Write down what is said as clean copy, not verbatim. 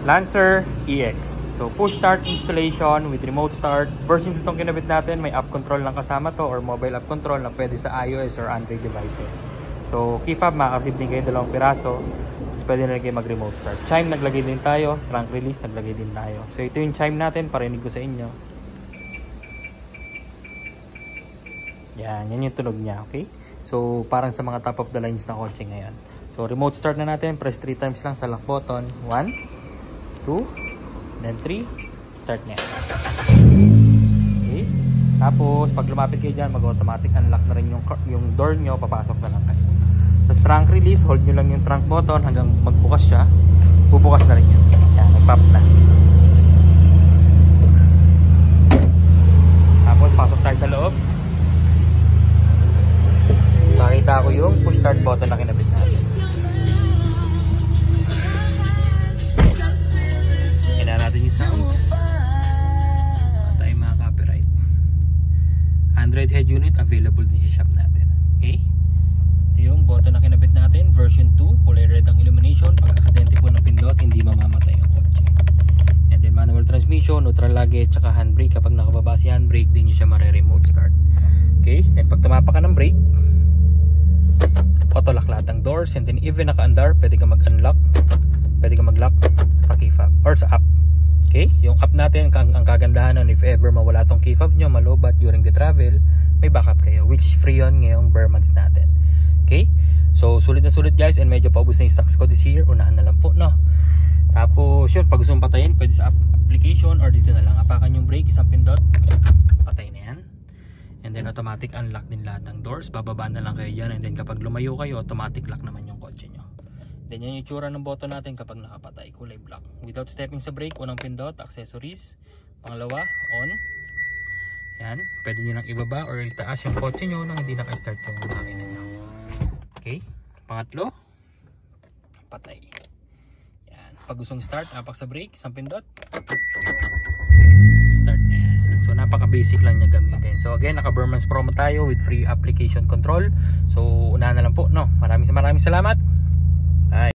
Lancer EX. So push start installation with remote start. Version 2 itong kinabit natin. May app control lang kasama to or mobile app control na pwede sa iOS or Android devices. So key fob, makakasip din kayo 2 piraso. Tapos pwede na rin kayo mag remote start. Chime naglagay din tayo. Trunk release naglagay din tayo. So ito yung chime natin. Parinig ko sa inyo. Yan yung tunog niya. Okay. So parang sa mga top of the lines na kotse ngayon. So remote start na natin. Press 3 times lang sa lock button. 1, 2, then 3, start niya. Okay. Tapos pag lumapit kayo dyan, mag-automatic unlock na rin yung door nyo, papasok na lang kayo. Tapos trunk release, hold nyo lang yung trunk button hanggang magbukas siya. Bubukas na rin yun. Yan, nag-pop na. Tapos pasok tayo sa loob. Pakita ko yung push start button na kinabit natin. Natin yung sounds. Tayo mga copyright. Android head unit available din sa shop natin. Okay? Ito yung button na kinabit natin. Version 2. Kulay red ang illumination. Pag aksidente po ng pindot, hindi mamamatay yung kotse. And then manual transmission, neutral luggage, tsaka handbrake. Kapag nakababa si handbrake, din nyo siya mare-remote start. Okay? Then pag tumapak ka ng brake, auto lock lahat ng doors. And then even naka-andar, pwede ka mag-unlock. Pwede ka mag-lock sa key fob or sa app. Okay, yung app natin, ang kagandahan nun, if ever mawala tong key fob nyo, malobat during the travel, may backup kayo, which is free yun ngayong bare months natin. Okay, so sulit na sulit guys, and medyo paubos na yung stocks ko this year, unahan na lang po, no? Tapos yun, pag gusto mong patayin, pwede sa application or dito na lang, apakan yung brake, isang pindot, patay na yan. And then automatic unlock din lahat ng doors, bababa na lang kayo dyan, and then kapag lumayo kayo, automatic lock naman yung kotse nyo. Then yan yung itsura ng button natin kapag nakapatay, kulay black. Without stepping sa brake, unang pindot, accessories. Pangalawa, on. Yan, pwede nyo nang ibaba or itaas yung kotse nyo nang hindi naka-start yung makina nyo. Okay, pangatlo, patay. Yan, pag gustong start, apak sa brake, isang pindot. Start na yan. So napaka-basic lang niya gamitin. So again, naka-Burmans promo tayo with free application control. So unahan na lang po, no? Maraming salamat.